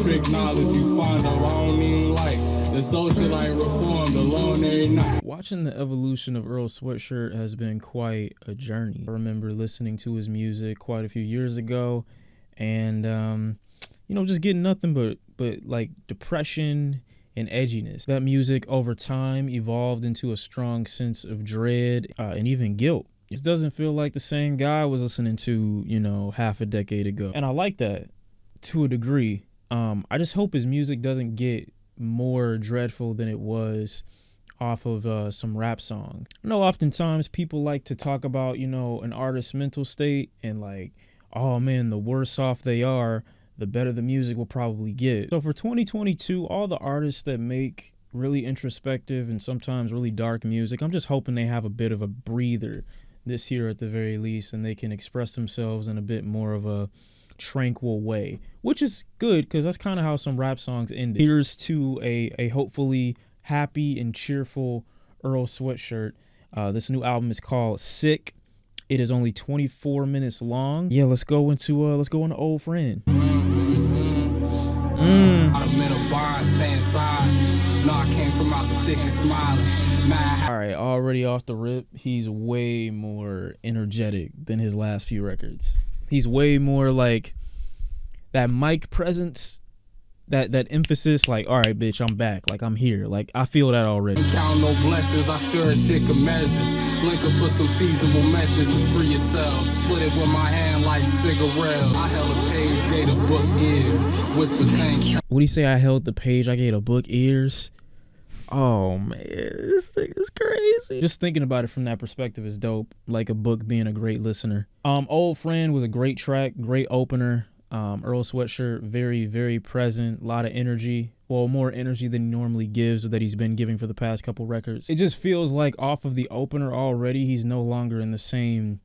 trick knowledge you find out I don't even like. The socialite reformed alone every night. Watching the evolution of Earl Sweatshirt has been quite a journey. I remember listening to his music quite a few years ago, and you know, just getting nothing but like depression and edginess. That music over time evolved into a strong sense of dread and even guilt. It doesn't feel like the same guy I was listening to, you know, half a decade ago. And I like that to a degree. I just hope his music doesn't get more dreadful than it was off of some rap song. I know oftentimes people like to talk about, you know, an artist's mental state and like, oh man, the worse off they are, the better the music will probably get. So for 2022, all the artists that make really introspective and sometimes really dark music, I'm just hoping they have a bit of a breather this year at the very least, and they can express themselves in a bit more of a tranquil way, which is good because that's kind of how some rap songs end. Here's to a hopefully happy and cheerful Earl Sweatshirt. This new album is called Sick. It is only 24 minutes long. Yeah, let's go into Old Friend. All right, already off the rip, he's way more energetic than his last few records. He's way more like that mic presence, that emphasis, like, all right, bitch, I'm back. Like, I'm here. Like, I feel that already. Count no blessings, I sure as shit can measure. Link up for some feasible methods to free yourself. Split it with my hand like cigarettes. I held a page, gave the book ears. Whisper thank you. What do you say? I held the page, I gave a book ears. Oh man, this thing is crazy. Just thinking about it from that perspective is dope. Like a book being a great listener. Old Friend was a great track, great opener. Earl Sweatshirt, very, very present, a lot of energy. Well, more energy than he normally gives or that he's been giving for the past couple records. It just feels like off of the opener already, he's no longer in the same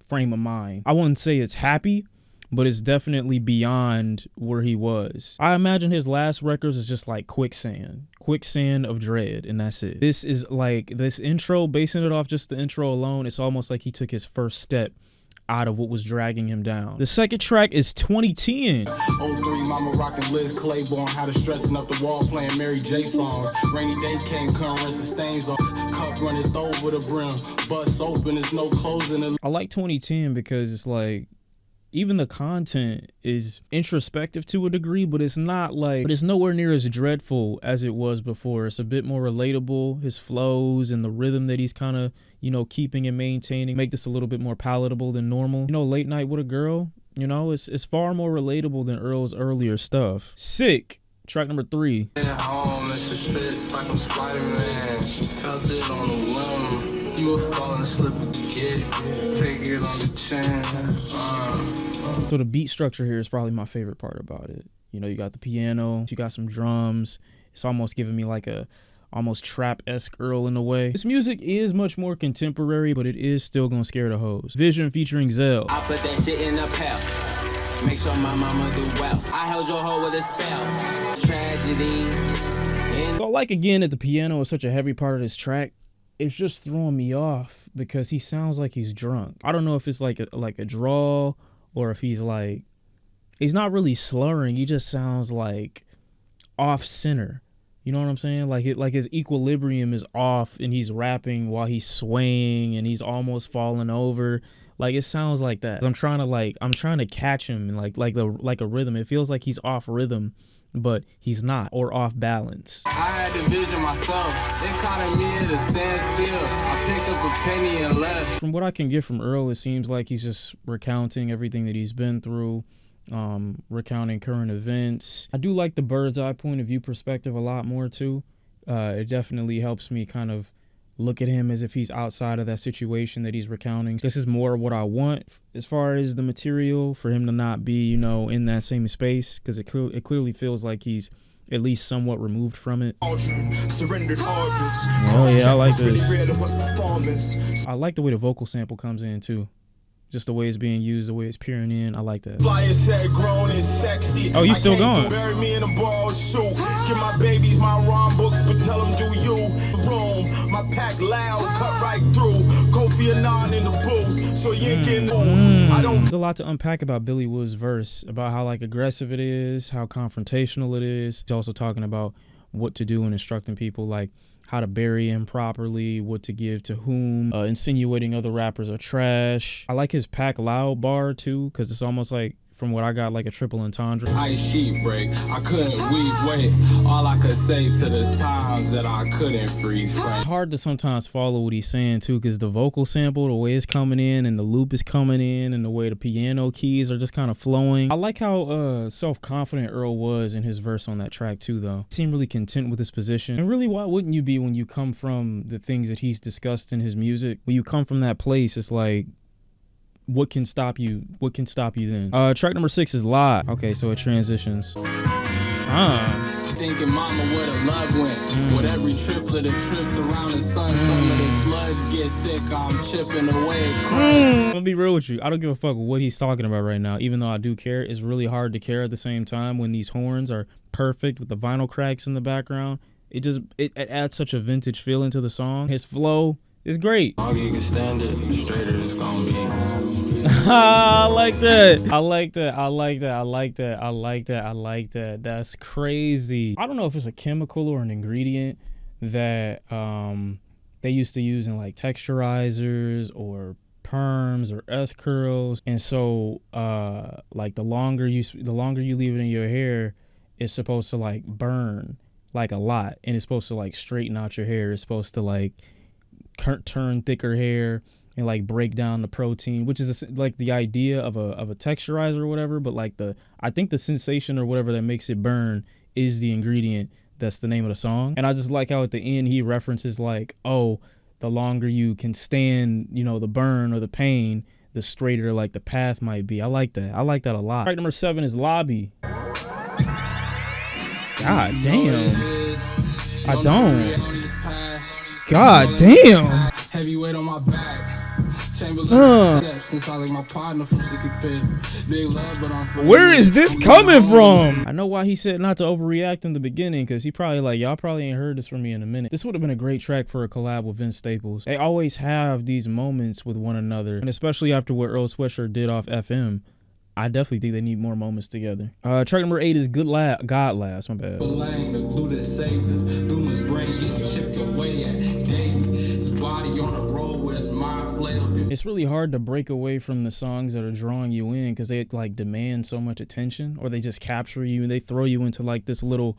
frame of mind. I wouldn't say it's happy, but it's definitely beyond where he was. I imagine his last records is just like quicksand of dread, and that's it. This is like, this intro, basing it off just the intro alone, it's almost like he took his first step out of what was dragging him down. The second track is 2010. 03, mama rocking Liz Claiborne, had her stressing up the wall playing Mary J songs. Rainy day came, currents and stains on cup running over the brim. Bust open, there's no closing it. I like 2010 because it's like, even the content is introspective to a degree, but it's not like, but it's nowhere near as dreadful as it was before. It's a bit more relatable. His flows and the rhythm that he's kind of, you know, keeping and maintaining make this a little bit more palatable than normal. You know, Late Night with a Girl, you know, it's far more relatable than Earl's earlier stuff. Sick, track number 3. Like I'm Spider-Man. Felt it on the limb. You were falling asleep again. Take it on the chin. So the beat structure here is probably my favorite part about it. You know, you got the piano, you got some drums. It's almost giving me like a almost trap-esque Earl in a way. This music is much more contemporary, but it is still gonna scare the hoes. Vision featuring Zell. I put that shit in a pail. Make sure my mama do well. I held your hoe with a spell. Tragedy. So like again that the piano is such a heavy part of this track. It's just throwing me off because he sounds like he's drunk. I don't know if it's like a drawl or if he's like, he's not really slurring. He just sounds like off center. You know what I'm saying? Like his equilibrium is off and he's rapping while he's swaying and he's almost falling over. Like it sounds like that. I'm trying to catch him and like a rhythm. It feels like he's off rhythm, but he's not, or off balance. I had to vision myself. It caught me at a standstill. I picked up a penny and left. From what I can get from Earl, it seems like he's just recounting everything that he's been through, recounting current events. I do like the bird's eye point of view perspective a lot more too. It definitely helps me kind of look at him as if he's outside of that situation that he's recounting. This is more what I want as far as the material, for him to not be, you know, in that same space, because it clearly feels like he's at least somewhat removed from it. Oh yeah, I like this. I like the way the vocal sample comes in too. Just the way it's being used, the way it's peering in. I like that. Oh, you still going? Bury me in a ball shoe. Give my babies my rhyme books, but tell them do you. Room, my pack loud, cut right through. for your non in the booth, so you ain't getting moved. I don't. There's a lot to unpack about Billy Wood's verse, about how like aggressive it is, how confrontational it is. He's also talking about what to do and instructing people like how to bury him properly, what to give to whom, insinuating other rappers are trash. I like his Pack Loud bar too, because it's almost like, from what I got, like a triple entendre. Ice sheet break, I couldn't wait. All I could say to the times that I couldn't freeze frame. It's hard to sometimes follow what he's saying too, because the vocal sample, the way it's coming in and the loop is coming in and the way the piano keys are just kind of flowing. I like how self-confident Earl was in his verse on that track too though. He seemed really content with his position. And really, why wouldn't you be when you come from the things that he's discussed in his music? When you come from that place, it's like, what can stop you? What can stop you then? Track number 6 is Lie. Okay, so it transitions. Thinking mama where the love went. With every triplet of trips around the sun, some of the slugs get thick. I'm chipping away. I'm gonna be real with you. I don't give a fuck what he's talking about right now. Even though I do care, it's really hard to care at the same time when these horns are perfect with the vinyl cracks in the background. It adds such a vintage feeling to the song. His flow is great. Longer you can stand it, the straighter it's gonna be. I like that. I like that. I like that. I like that. I like that. I like that. That's crazy. I don't know if it's a chemical or an ingredient that they used to use in like texturizers or perms or S curls, and so like the longer you leave it in your hair, it's supposed to like burn like a lot, and it's supposed to like straighten out your hair. It's supposed to like turn thicker hair and like break down the protein, which is like the idea of a texturizer or whatever. But like I think the sensation or whatever that makes it burn is the ingredient. That's the name of the song. And I just like how at the end he references like, oh, the longer you can stand, you know, the burn or the pain, the straighter like the path might be. I like that. I like that a lot. Track number 7 is Lobby. God damn. I don't. God damn. Heavyweight on my back. Since I like my partner from 65th. Big love, but I'm where is this coming from? I know why he said not to overreact in the beginning, because he probably like, y'all probably ain't heard this from me in a minute. This would have been a great track for a collab with Vince Staples. They always have these moments with one another, and especially after what Earl Sweatshirt did off FM, I definitely think they need more moments together. Track number 8 is God Last. My bad. It's really hard to break away from the songs that are drawing you in, because they like demand so much attention, or they just capture you and they throw you into like this little,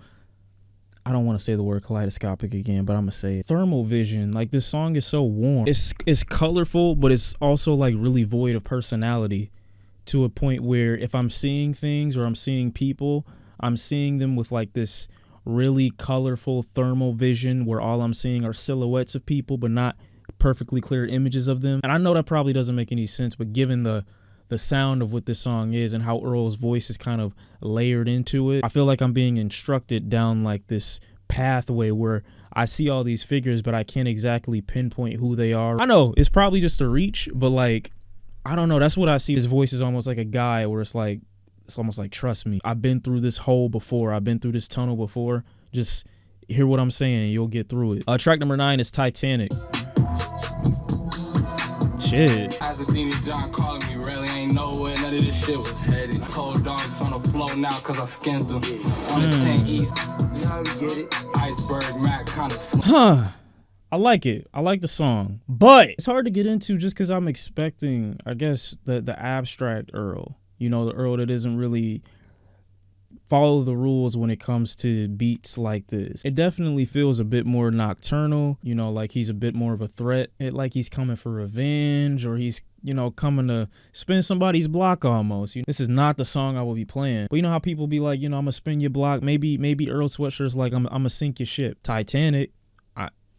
I don't want to say the word kaleidoscopic again, but I'm gonna say it. Thermal vision. Like, this song is so warm. It's colorful, but it's also like really void of personality, to a point where if I'm seeing things or I'm seeing people, I'm seeing them with like this really colorful thermal vision where all I'm seeing are silhouettes of people, but not perfectly clear images of them. And I know that probably doesn't make any sense, but given the sound of what this song is and how Earl's voice is kind of layered into it, I feel like I'm being instructed down like this pathway where I see all these figures, but I can't exactly pinpoint who they are. I know it's probably just a reach, but like, I don't know. That's what I see. His voice is almost like a guy where it's almost like, trust me, I've been through this hole before. I've been through this tunnel before. Just hear what I'm saying. You'll get through it. Track number 9 is Titanic. Shit. As a Nina John calling me, really ain't nowhere none of this shit was headed. Cold dogs on the floor now cause I skinned them. On the 10 East, you know we get it. Iceberg Mac kind of I like it. I like the song, but it's hard to get into just because I'm expecting, I guess, the abstract Earl. You know, the Earl that isn't really follow the rules when it comes to beats like this. It definitely feels a bit more nocturnal, you know, like he's a bit more of a threat. Like he's coming for revenge, or he's, you know, coming to spin somebody's block almost. This is not the song I will be playing. But you know how people be like, you know, I'm gonna spin your block. Maybe Earl Sweatshirt's like, I'm gonna sink your ship. Titanic.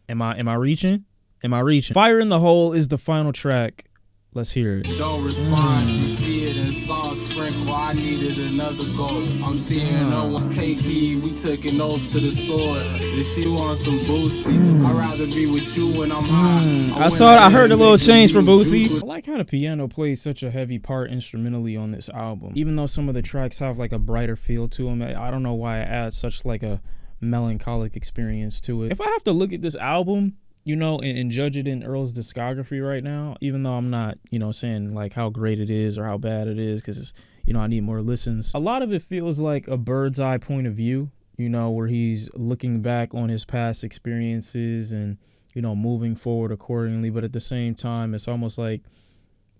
Am I reaching? Am I reaching? Fire in the Hole is the final track. Let's hear it. Don't respond, she see it in song sprinkle. I needed another goal. I'm seeing no one take heed. We took an oath to the sword. If she wants some Boosie, I'd rather be with you when I'm high. I heard a little change for Boosie. I like how the piano plays such a heavy part instrumentally on this album. Even though some of the tracks have like a brighter feel to them, I don't know why it adds such like a melancholic experience to it. If I have to look at this album you know, and judge it in Earl's discography right now, even though I'm not, you know, saying like how great it is or how bad it is, because, you know, I need more listens. A lot of it feels like a bird's eye point of view, you know, where he's looking back on his past experiences and, you know, moving forward accordingly. But at the same time, it's almost like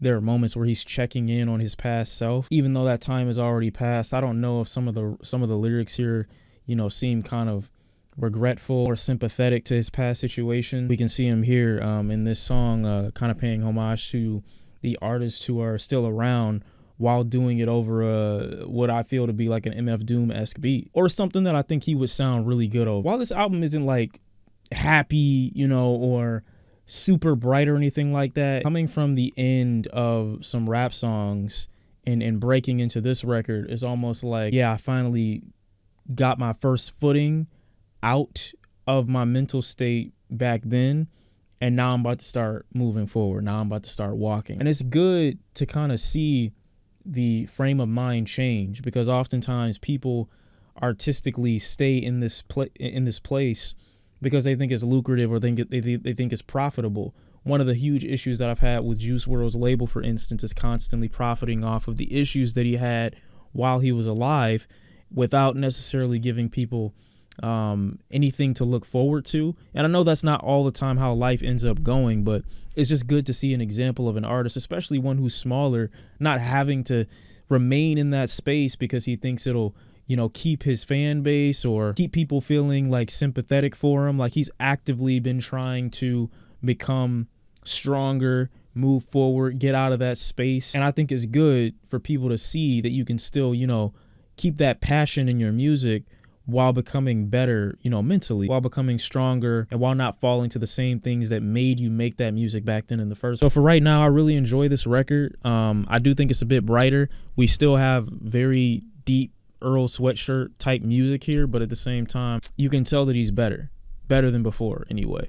there are moments where he's checking in on his past self, even though that time has already passed. I don't know if some of the lyrics here, you know, seem kind of regretful or sympathetic to his past situation. We can see him here in this song kind of paying homage to the artists who are still around while doing it over what I feel to be like an MF Doom-esque beat, or something that I think he would sound really good over. While this album isn't like happy, you know, or super bright or anything like that, coming from the end of some rap songs and breaking into this record is almost like, yeah, I finally got my first footing out of my mental state back then, and now I'm about to start moving forward. Now I'm about to start walking. And it's good to kind of see the frame of mind change, because oftentimes people artistically stay in this place because they think it's lucrative or they think it's profitable. One of the huge issues that I've had with Juice WRLD's label, for instance, is constantly profiting off of the issues that he had while he was alive without necessarily giving people anything to look forward to. And I know that's not all the time how life ends up going, but it's just good to see an example of an artist, especially one who's smaller, not having to remain in that space because he thinks it'll, you know, keep his fan base or keep people feeling like sympathetic for him. Like, he's actively been trying to become stronger, move forward, get out of that space. And I think it's good for people to see that you can still, you know, keep that passion in your music while becoming better, you know, mentally, while becoming stronger, and while not falling to the same things that made you make that music back then in the first. So for right now, I really enjoy this record. I do think it's a bit brighter. We still have very deep Earl Sweatshirt type music here, but at the same time, you can tell that he's better than before anyway.